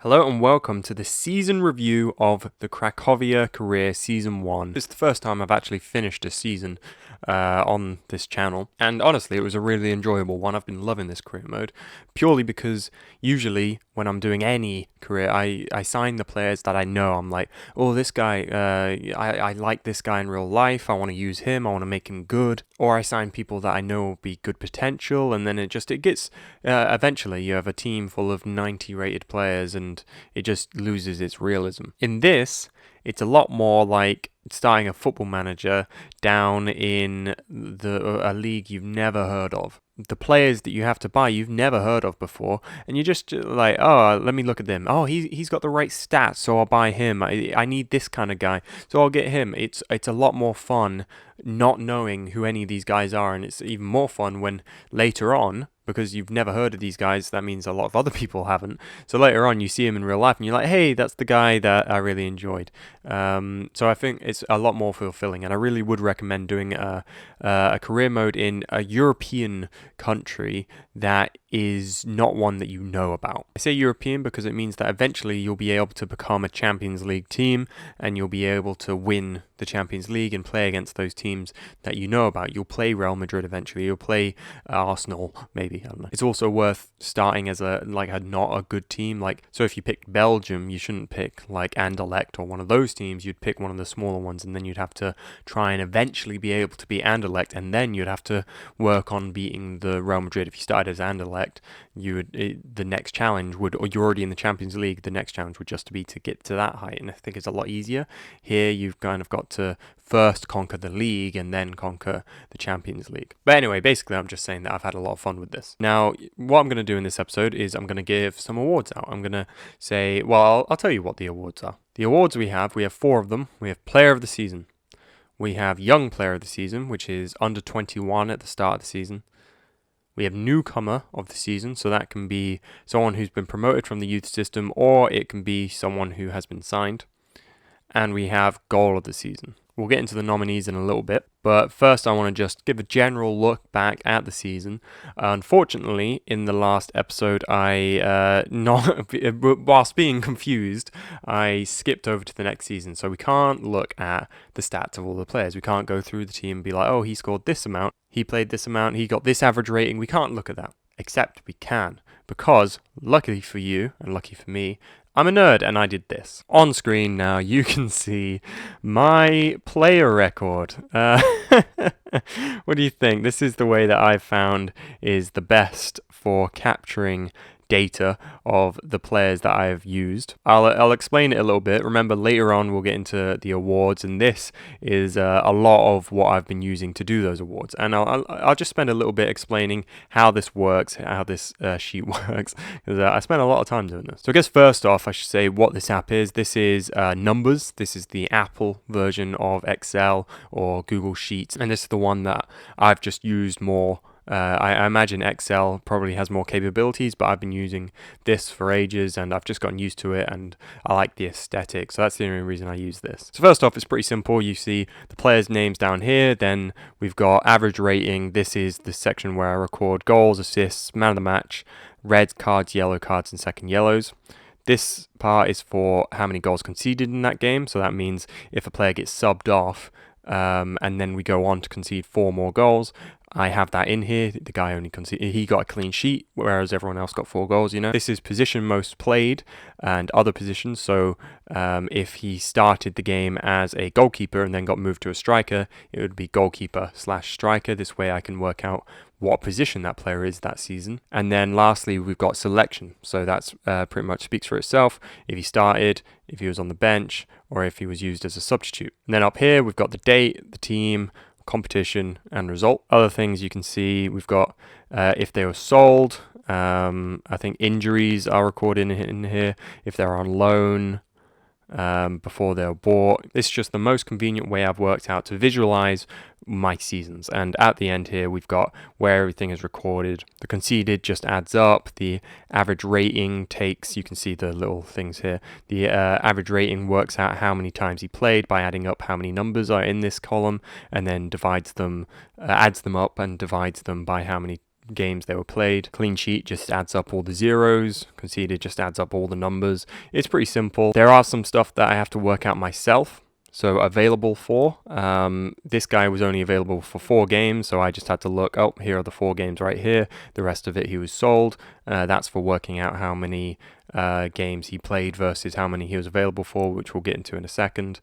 Hello and welcome to the season review of the Cracovia Career Season 1. This is the first time I've actually finished a season on this channel, and honestly it was a really enjoyable one. I've been loving this career mode, purely because usually when I'm doing any career, I sign the players that I know. I'm like, oh, this guy, I like this guy in real life, I want to use him, I want to make him good. Or I sign people that I know will be good potential, and then it gets, eventually you have a team full of 90 rated players and it just loses its realism. In this, it's a lot more like starting a football manager down in a league you've never heard of. The players that you have to buy you've never heard of before, and you're just like, oh, let me look at them. Oh, he's got the right stats, so I'll buy him. I need this kind of guy, so I'll get him. It's a lot more fun not knowing who any of these guys are, and it's even more fun when later on, because you've never heard of these guys, that means a lot of other people haven't. So later on, you see him in real life, and you're like, hey, that's the guy that I really enjoyed. So I think it's a lot more fulfilling, and I really would recommend doing a career mode in a European country that is not one that you know about. I say European because it means that eventually you'll be able to become a Champions League team, and you'll be able to win the Champions League and play against those teams that you know about. You'll play Real Madrid eventually, you'll play Arsenal maybe, I don't know. It's also worth starting as not a good team. So if you picked Belgium, you shouldn't pick like Anderlecht or one of those teams. You'd pick one of the smaller ones, and then you'd have to try and eventually be able to beat Anderlecht, and then you'd have to work on beating the Real Madrid. If you started as Anderlecht, the next challenge would, or you're already in the Champions League, the next challenge would just be to get to that height, and I think it's a lot easier. Here you've kind of got to first conquer the league and then conquer the Champions League. But anyway, basically I'm just saying that I've had a lot of fun with this. Now, what I'm going to do in this episode is I'm going to give some awards out. I'm going to say, well, I'll tell you what the awards are. The awards we have 4 of them. We have Player of the Season. We have Young Player of the Season, which is under 21 at the start of the season. We have Newcomer of the Season, so that can be someone who's been promoted from the youth system, or it can be someone who has been signed. And we have Goal of the Season. We'll get into the nominees in a little bit, but first I want to just give a general look back at the season. Unfortunately, in the last episode, whilst being confused, I skipped over to the next season, so we can't look at the stats of all the players. We can't go through the team and be like, oh, he scored this amount, he played this amount, he got this average rating. We can't look at that, except we can, because luckily for you, and lucky for me, I'm a nerd and I did this. On screen now you can see my player record. What do you think? This is the way that I've found is the best for capturing data of the players that I've used. I'll explain it a little bit. Remember, later on we'll get into the awards, and this is a lot of what I've been using to do those awards. And I'll just spend a little bit explaining how this works, how this sheet works, because I spent a lot of time doing this. So I guess first off, I should say what this app is. This is Numbers. This is the Apple version of Excel or Google Sheets, and this is the one that I've just used more. I imagine Excel probably has more capabilities, but I've been using this for ages and I've just gotten used to it and I like the aesthetic, so that's the only reason I use this. So first off, it's pretty simple. You see the players' names down here, then we've got average rating. This is the section where I record goals, assists, man of the match, red cards, yellow cards, and second yellows. This part is for how many goals conceded in that game, so that means if a player gets subbed off and then we go on to concede 4 more goals, I have that in here. The guy only conceded, he got a clean sheet, whereas everyone else got 4 goals, This is position most played and other positions. So if he started the game as a goalkeeper and then got moved to a striker, it would be goalkeeper/striker. This way I can work out what position that player is that season. And then lastly, we've got selection. So that's pretty much speaks for itself. If he started, if he was on the bench, or if he was used as a substitute. And then up here, we've got the date, the team, competition, and result. Other things you can see, we've got if they were sold. I think injuries are recorded in here. If they're on loan, before they were bought. It's just the most convenient way I've worked out to visualize my seasons. And at the end here, we've got where everything is recorded. The conceded just adds up. The average rating takes, you can see the little things here. The average rating works out how many times he played by adding up how many numbers are in this column, and then divides them, adds them up and divides them by how many games they were played. Clean sheet just adds up all the zeros. Conceded just adds up all the numbers. It's pretty simple. There are some stuff that I have to work out myself. So available for, this guy was only available for 4 games, so I just had to look, oh, here are the 4 games right here. The rest of it he was sold. That's for working out how many games he played versus how many he was available for, which we'll get into in a second.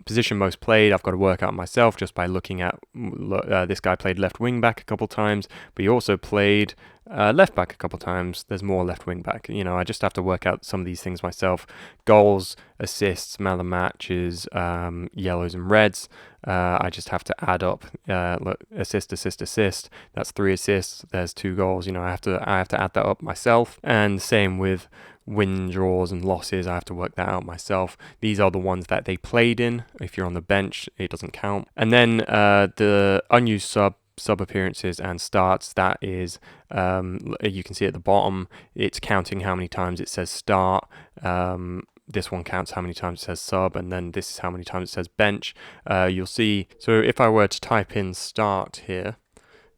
Position most played, I've got to work out myself just by looking at, this guy played left wing back a couple times, but he also played left back a couple times. There's more left wing back. You know, I just have to work out some of these things myself. Goals, assists, man of the matches, yellows and reds. I just have to add up assist. That's 3 assists. There's 2 goals. You know, I have to add that up myself. And same with win, draws, and losses. I have to work that out myself. These are the ones that they played in. If you're on the bench, it doesn't count. And then the unused sub appearances and starts, that is, you can see at the bottom, it's counting how many times it says start. This one counts how many times it says sub, and then this is how many times it says bench. You'll see, so if I were to type in start here,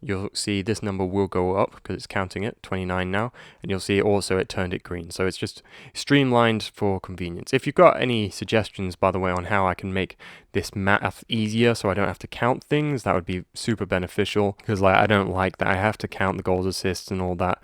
you'll see this number will go up because it's counting it, 29 now, and you'll see also it turned it green. So it's just streamlined for convenience. If you've got any suggestions, by the way, on how I can make this math easier so I don't have to count things, that would be super beneficial, because I don't like that I have to count the goals, assists, and all that.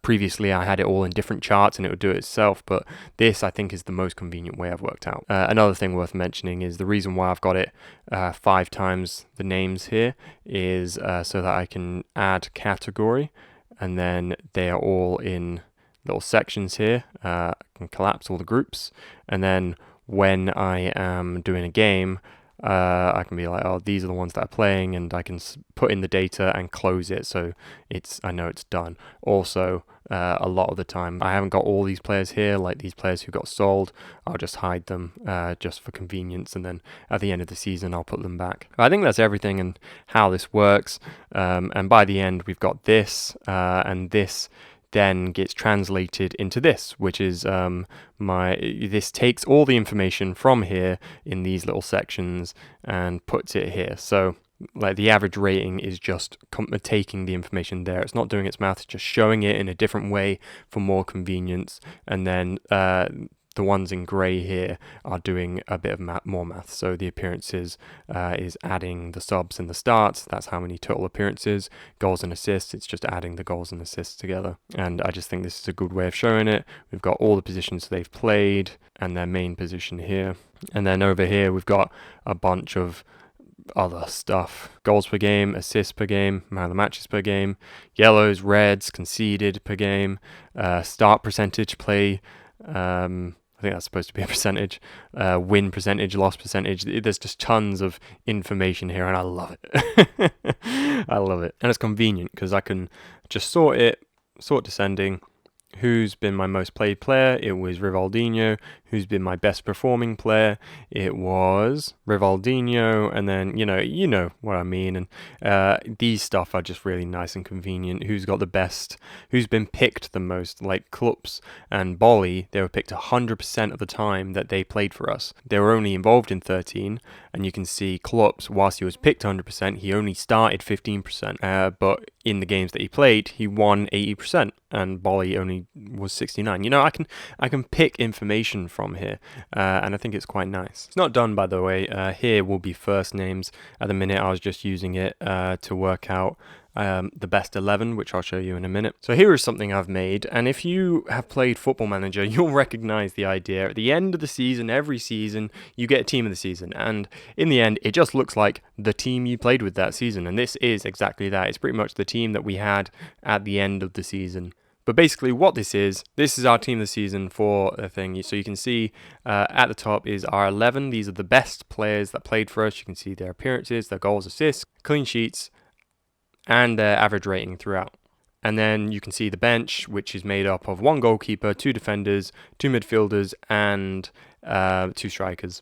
Previously I had it all in different charts and it would do it itself, but this I think is the most convenient way I've worked out. Another thing worth mentioning is the reason why I've got it 5 times the names here is so that I can add category, and then they are all in little sections here. I can collapse all the groups, and then when I am doing a game, I can be like, oh, these are the ones that are playing, and I can put in the data and close it, so I know it's done. Also, a lot of the time, I haven't got all these players here, like these players who got sold. I'll just hide them just for convenience, and then at the end of the season, I'll put them back. I think that's everything and how this works. And by the end, we've got this, and this then gets translated into this, which is this takes all the information from here in these little sections and puts it here. So like the average rating is just taking the information there. It's not doing its math, it's just showing it in a different way for more convenience. And then the ones in grey here are doing a bit of more math. So the appearances is adding the subs and the starts. That's how many total appearances. Goals and assists, it's just adding the goals and assists together. And I just think this is a good way of showing it. We've got all the positions they've played and their main position here. And then over here, we've got a bunch of other stuff. Goals per game, assists per game, man of the matches per game, yellows, reds, conceded per game, start percentage, play, I think that's supposed to be a percentage, win percentage, loss percentage. There's just tons of information here, and I love it. I love it. And it's convenient because I can just sort descending. Who's been my most played player? It was Rivaldinho. Who's been my best performing player? It was Rivaldinho. And then, you know what I mean. And these stuff are just really nice and convenient. Who's got the best? Who's been picked the most? Like Klups and Bolly, they were picked 100% of the time that they played for us. They were only involved in 13. And you can see Klups, whilst he was picked 100%, he only started 15%. But in the games that he played, he won 80%. And Bolly only was 69. You know, I can pick information from here, and I think it's quite nice. It's not done, by the way. Here will be first names. At the minute, I was just using it to work out the best 11, which I'll show you in a minute. So here is something I've made, and if you have played Football Manager, you'll recognize the idea. At the end of the season, every season, you get a team of the season, and in the end, it just looks like the team you played with that season, and this is exactly that. It's pretty much the team that we had at the end of the season. But basically what this is our team of the season for a thing. So you can see at the top is our 11. These are the best players that played for us. You can see their appearances, their goals, assists, clean sheets, and their average rating throughout. And then you can see the bench, which is made up of 1 goalkeeper, 2 defenders, 2 midfielders, and 2 strikers.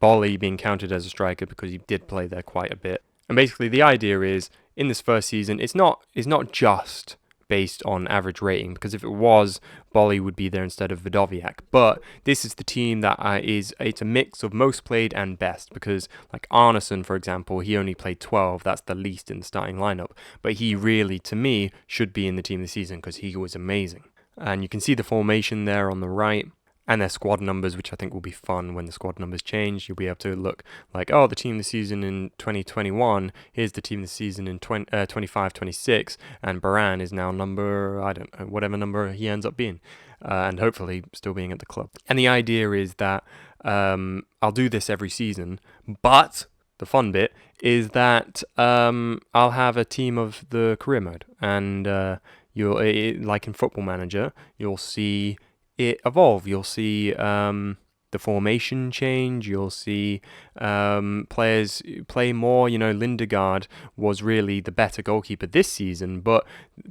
Bolly being counted as a striker because he did play there quite a bit. And basically the idea is, in this first season, it's not just based on average rating, because if it was, Bolly would be there instead of Vidoviak. But this is the team that it's a mix of most played and best, because like Arneson, for example, he only played 12. That's the least in the starting lineup. But he really, to me, should be in the team of the season because he was amazing. And you can see the formation there on the right, and their squad numbers, which I think will be fun when the squad numbers change. You'll be able to look like, oh, the team of the season in 2021, here's the team of the season in 25-26, and Baran is now number, I don't know, whatever number he ends up being, and hopefully still being at the club. And the idea is that I'll do this every season, but the fun bit is that I'll have a team of the career mode, and like in Football Manager, you'll see it evolve. You'll see the formation change. You'll see players play more. Lindegaard was really the better goalkeeper this season, but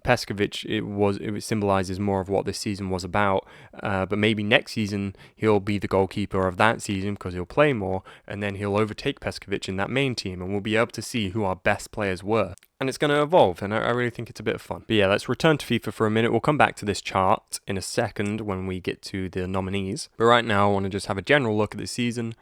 Peskovic, it symbolises more of what this season was about. But maybe next season he'll be the goalkeeper of that season because he'll play more, and then he'll overtake Peskovic in that main team, and we'll be able to see who our best players were. And it's going to evolve, and I really think it's a bit of fun. But yeah, let's return to FIFA for a minute. We'll come back to this chart in a second when we get to the nominees. But right now, I want to just have a general look at the season.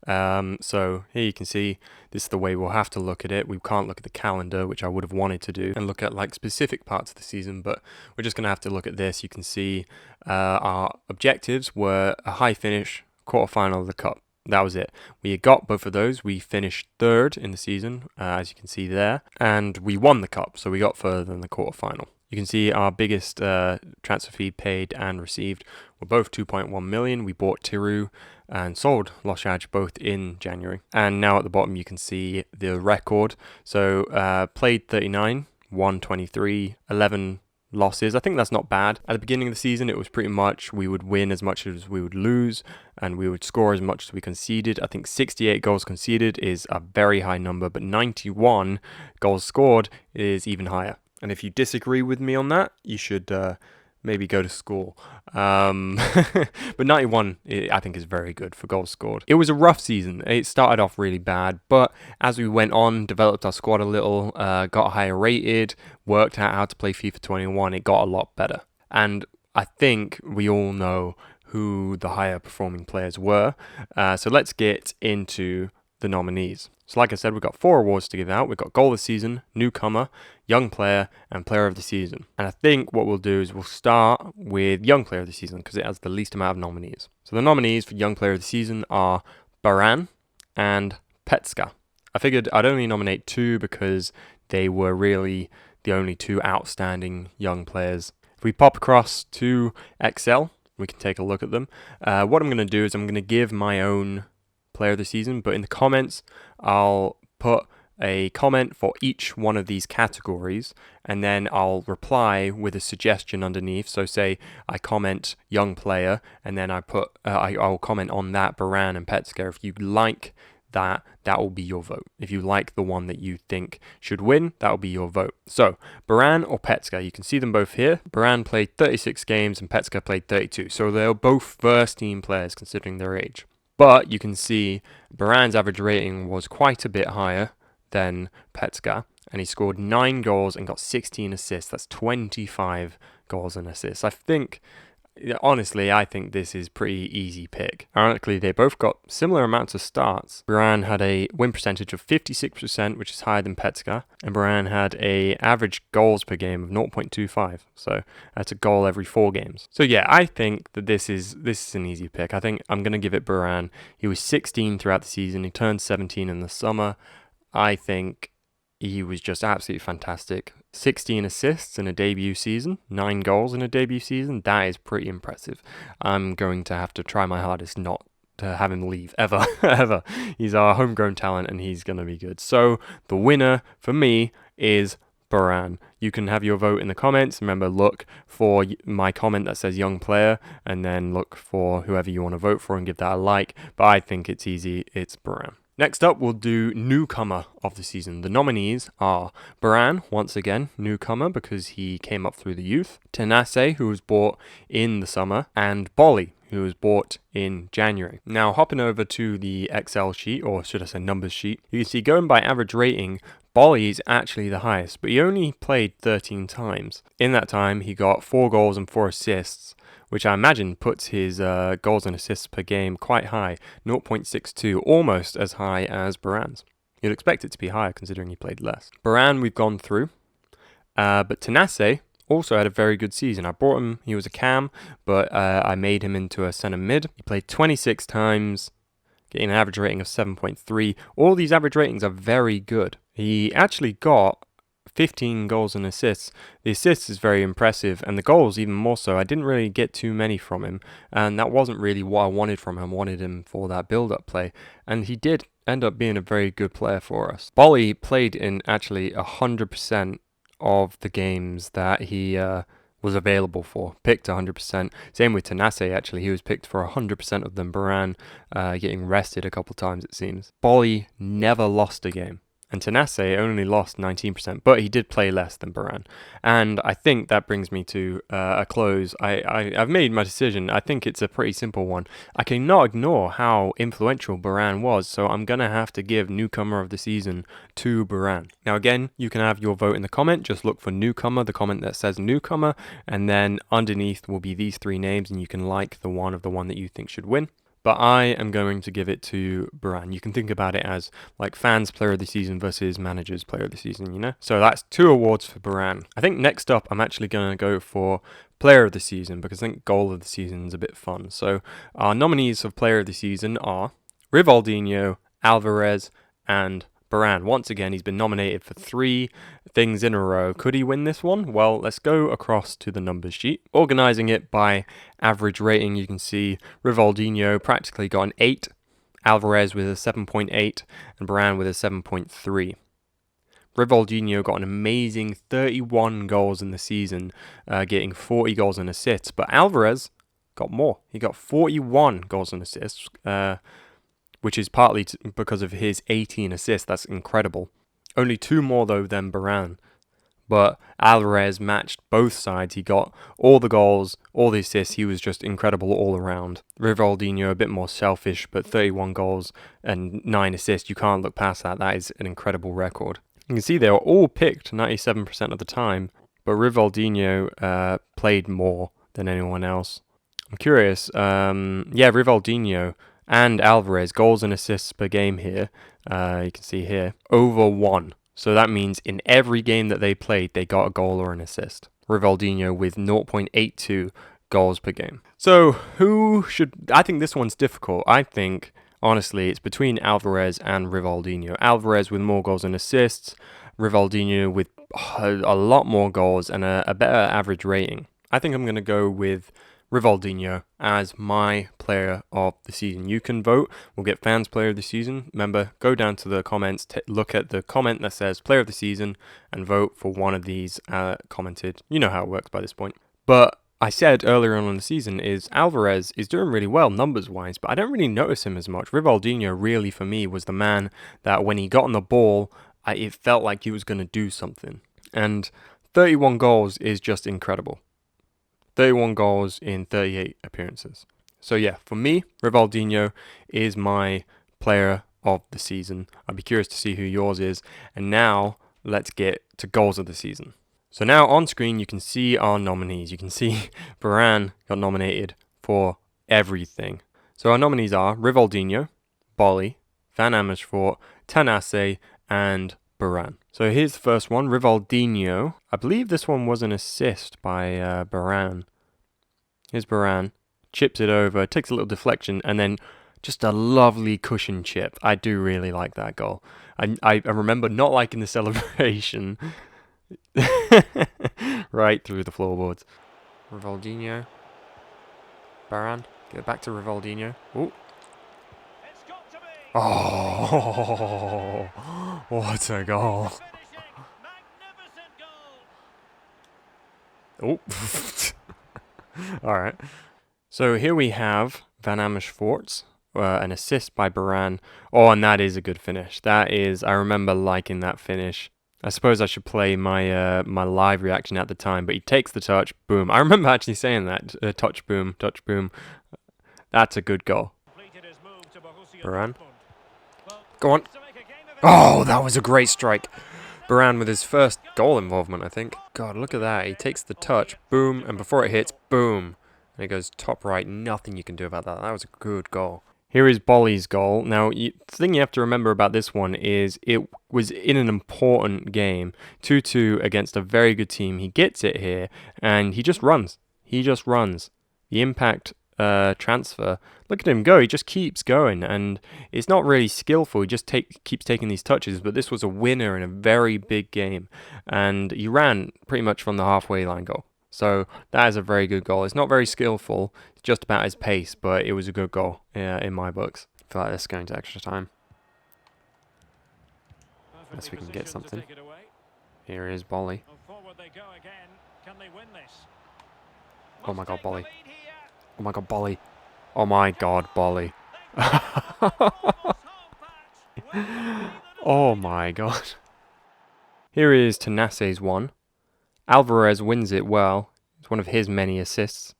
So here you can see this is the way we'll have to look at it. We can't look at the calendar, which I would have wanted to do, and look at like specific parts of the season, but we're just going to have to look at this. You can see our objectives were a high finish, quarterfinal of the cup. That was it. We got both of those. We finished third in the season, as you can see there, and we won the cup, so we got further than the quarterfinal. You can see our biggest transfer fee paid and received were both 2.1 million. We bought Tiru and sold Loshaj both in January. And now at the bottom you can see the record. So played 39, won 23, 11 losses. I think that's not bad. At the beginning of the season, it was pretty much we would win as much as we would lose, and we would score as much as we conceded. I think 68 goals conceded is a very high number, but 91 goals scored is even higher. And if you disagree with me on that, you should maybe go to school. But 91, I think, is very good for goals scored. It was a rough season. It started off really bad, but as we went on, developed our squad a little, got higher rated, worked out how to play FIFA 21, it got a lot better. And I think we all know who the higher performing players were. So let's get into the nominees. So like I said, we've got 4 awards to give out. We've got Goal of the Season, Newcomer, Young Player, and Player of the Season. And I think what we'll do is we'll start with Young Player of the Season because it has the least amount of nominees. So the nominees for Young Player of the Season are Baran and Petska. I figured I'd only nominate 2 because they were really the only 2 outstanding young players. If we pop across to Excel, we can take a look at them. What I'm going to do is I'm going to give my own Player of the Season, but in the comments I'll put a comment for each one of these categories, and then I'll reply with a suggestion underneath. So say I comment Young Player, and then I'll comment on that Baran and Petska. If you like that will be your vote. If you like the one that you think should win, that will be your vote. So Baran or Petska, you can see them both here. Baran played 36 games and Petska played 32, so they're both first team players considering their age. But you can see Baran's average rating was quite a bit higher than Petska, and he scored 9 goals and got 16 assists. That's 25 goals and assists. Honestly, I think this is pretty easy pick. Ironically, they both got similar amounts of starts. Baran had a win percentage of 56%, which is higher than Petska, and Baran had a average goals per game of 0.25. So that's a goal every 4 games. So yeah, I think that this is an easy pick. I think I'm going to give it Baran. He was 16 throughout the season. He turned 17 in the summer. I think he was just absolutely fantastic. 16 assists in a debut season, 9 goals in a debut season. That is pretty impressive. I'm going to have to try my hardest not to have him leave ever. Ever. He's our homegrown talent and he's going to be good. So the winner for me is Baran. You can have your vote in the comments. Remember, look for my comment that says Young Player, and then look for whoever you want to vote for and give that a like. But I think it's easy. It's Baran. Next up, we'll do Newcomer of the Season. The nominees are Baran, once again, Newcomer, because he came up through the youth, Tenace, who was bought in the summer, and Bolly, who was bought in January. Now, hopping over to the Excel sheet, or should I say numbers sheet, you can see going by average rating, Bolly is actually the highest, but he only played 13 times. In that time, he got 4 goals and 4 assists, which I imagine puts his goals and assists per game quite high, 0.62, almost as high as Baran's. You'd expect it to be higher considering he played less. Baran we've gone through, but Tanase also had a very good season. I brought him, he was a cam, but I made him into a centre mid. He played 26 times, getting an average rating of 7.3. All these average ratings are very good. He actually got 15 goals and assists. The assists is very impressive, and the goals even more so. I didn't really get too many from him, and that wasn't really what I wanted from him. I wanted him for that build-up play, and he did end up being a very good player for us. Bolly played in actually 100% of the games that he was available for, picked 100%. Same with Tanase, actually. He was picked for 100% of them. Baran getting rested a couple times, it seems. Bolly never lost a game, and Tanase only lost 19%, but he did play less than Baran. And I think that brings me to a close. I've made my decision. I think it's a pretty simple one. I cannot ignore how influential Baran was, so I'm going to have to give Newcomer of the Season to Baran. Now again, you can have your vote in the comment. Just look for Newcomer, the comment that says Newcomer, and then underneath will be these 3 names, and you can like the one that you think should win. But I am going to give it to Baran. You can think about it as like fans' player of the season versus managers' player of the season, you know? So that's 2 awards for Baran. I think next up, I'm actually going to go for player of the season because I think goal of the season is a bit fun. So our nominees of player of the season are Rivaldinho, Alvarez, and Baran. Once again, he's been nominated for 3 things in a row. Could he win this one? Well, let's go across to the numbers sheet. Organising it by average rating, you can see Rivaldinho practically got an 8, Alvarez with a 7.8, and Baran with a 7.3. Rivaldinho got an amazing 31 goals in the season, getting 40 goals and assists, but Alvarez got more. He got 41 goals and assists, which is partly because of his 18 assists. That's incredible. Only 2 more, though, than Baran. But Alvarez matched both sides. He got all the goals, all the assists. He was just incredible all around. Rivaldinho, a bit more selfish, but 31 goals and 9 assists. You can't look past that. That is an incredible record. You can see they were all picked 97% of the time, but Rivaldinho played more than anyone else. I'm curious. Rivaldinho and Alvarez, goals and assists per game here, you can see here, over 1. So that means in every game that they played, they got a goal or an assist. Rivaldinho with 0.82 goals per game. So I think this one's difficult. I think, honestly, it's between Alvarez and Rivaldinho. Alvarez with more goals and assists, Rivaldinho with a lot more goals and a better average rating. I think I'm going to go with Rivaldinho as my player of the season. You can vote. We'll get fans player of the season. Remember, go down to the comments, look at the comment that says player of the season and vote for one of these commented. You know how it works by this point. But I said earlier on in the season is Alvarez is doing really well numbers wise, but I don't really notice him as much. Rivaldinho really for me was the man that when he got on the ball, it felt like he was going to do something. And 31 goals is just incredible. 31 goals in 38 appearances. So yeah, for me, Rivaldinho is my player of the season. I'd be curious to see who yours is. And now, let's get to goals of the season. So now on screen, you can see our nominees. You can see Baran got nominated for everything. So our nominees are Rivaldinho, Bolly, Van Amersfoort, Tanase, and Baran. So here's the first one, Rivaldinho. I believe this one was an assist by Baran. Here's Baran. Chips it over, takes a little deflection, and then just a lovely cushion chip. I do really like that goal. I remember not liking the celebration. Right through the floorboards. Rivaldinho. Baran. Get it back to Rivaldinho. Ooh. Oh, what a goal. Oh. Alright. So here we have Van Amersfoort, an assist by Baran. Oh, and that is a good finish. That is, I remember liking that finish. I suppose I should play my my live reaction at the time, but he takes the touch, boom. I remember actually saying that, touch, boom, touch, boom. That's a good goal. Baran. Go on. Oh, that was a great strike. Baran with his first goal involvement, I think. God, look at that. He takes the touch, boom, and before it hits, boom. And it goes top right. Nothing you can do about that. That was a good goal. Here is Bolly's goal. Now, the thing you have to remember about this one is it was in an important game. 2-2 against a very good team. He gets it here, and he just runs. He just runs. The impact transfer. Look at him go. He just keeps going, and it's not really skillful. He just keeps taking these touches, but this was a winner in a very big game, and he ran pretty much from the halfway line goal. So that is a very good goal. It's not very skillful. It's just about his pace, but it was a good goal in my books. I feel like this is going to extra time. Unless we can get something. Here is Bolly. Oh my god, Bolly. Oh my god, Bolly. Oh my god, Bolly. Oh my god. Here is Tenace's one. Alvarez wins it well. It's one of his many assists.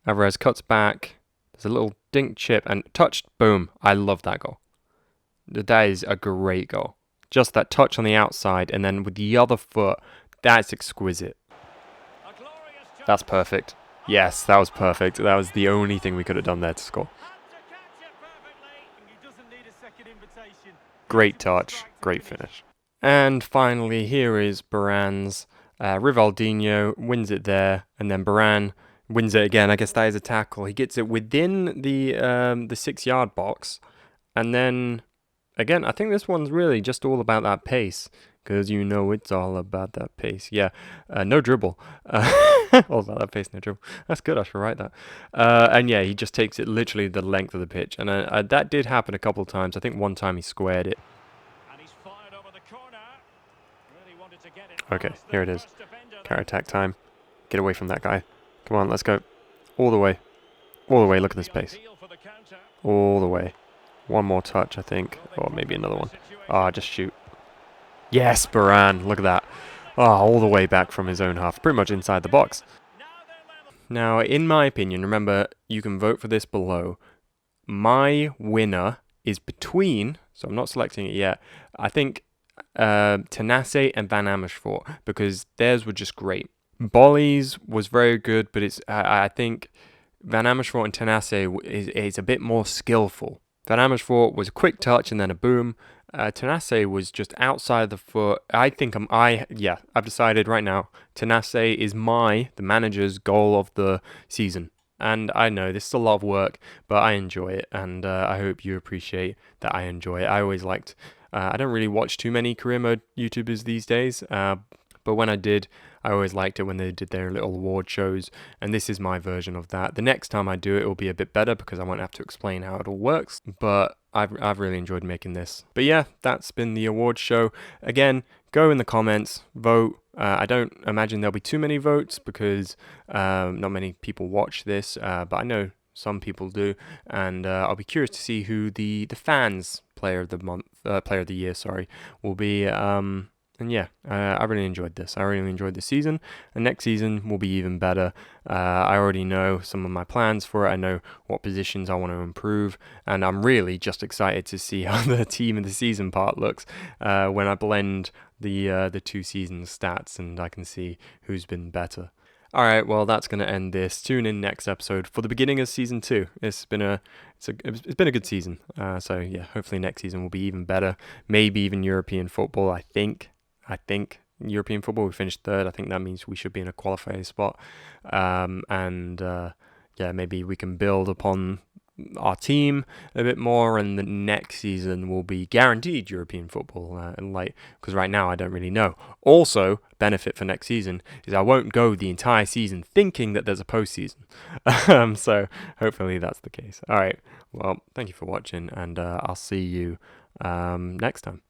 Alvarez cuts back. There's a little dink chip and touched. Boom. I love that goal. That is a great goal. Just that touch on the outside and then with the other foot. That's exquisite. That's perfect. Yes, that was perfect. That was the only thing we could have done there to score. Great touch. Great finish. And finally, here is Baran's. Rivaldinho wins it there, and then Baran wins it again. I guess that is a tackle. He gets it within the 6-yard box, and then again, I think this one's really just all about that pace, because you know it's all about that pace. Yeah, no dribble. All about that pace, no dribble. That's good. I should write that. And yeah, he just takes it literally the length of the pitch, and that did happen a couple of times. I think one time he squared it. Okay, here it is. Counter-attack time. Get away from that guy. Come on, let's go. All the way. All the way, look at this pace. All the way. One more touch, I think. Or maybe another one. Ah, just shoot. Yes, Baran, look at that. Ah, all the way back from his own half. Pretty much inside the box. Now, in my opinion, remember, you can vote for this below. My winner is between, so I'm not selecting it yet, I think Tenace and Van Amersfoort, because theirs were just great. Bolly's was very good, but it's I think Van Amersfoort and Tenace is a bit more skillful. Van Amersfoort was a quick touch and then a boom. Tenace was just outside the foot. I think I've decided right now. Tenace is the manager's goal of the season. And I know this is a lot of work, but I enjoy it, and I hope you appreciate that I enjoy it. I always liked. I don't really watch too many career mode YouTubers these days, but when I did, I always liked it when they did their little award shows, and this is my version of that. The next time I do it will be a bit better because I won't have to explain how it all works, but I've really enjoyed making this. But yeah, that's been the award show. Again, go in the comments, vote. I don't imagine there'll be too many votes because not many people watch this, but I know some people do, and I'll be curious to see who the fans player of the year, will be. And yeah, I really enjoyed this. I really enjoyed the season. And next season will be even better. I already know some of my plans for it. I know what positions I want to improve. And I'm really just excited to see how the team of the season part looks when I blend the 2 season stats and I can see who's been better. Alright, well that's going to end this. Tune in next episode for the beginning of season 2. It's been a good season. So yeah, hopefully next season will be even better. Maybe even European football, I think European football, we finished 3rd. I think that means we should be in a qualifying spot. Yeah, maybe we can build upon our team a bit more, and the next season will be guaranteed European football. Because right now I don't really know. Also, benefit for next season is I won't go the entire season thinking that there's a postseason. So hopefully that's the case. All right. Well, thank you for watching, and I'll see you next time.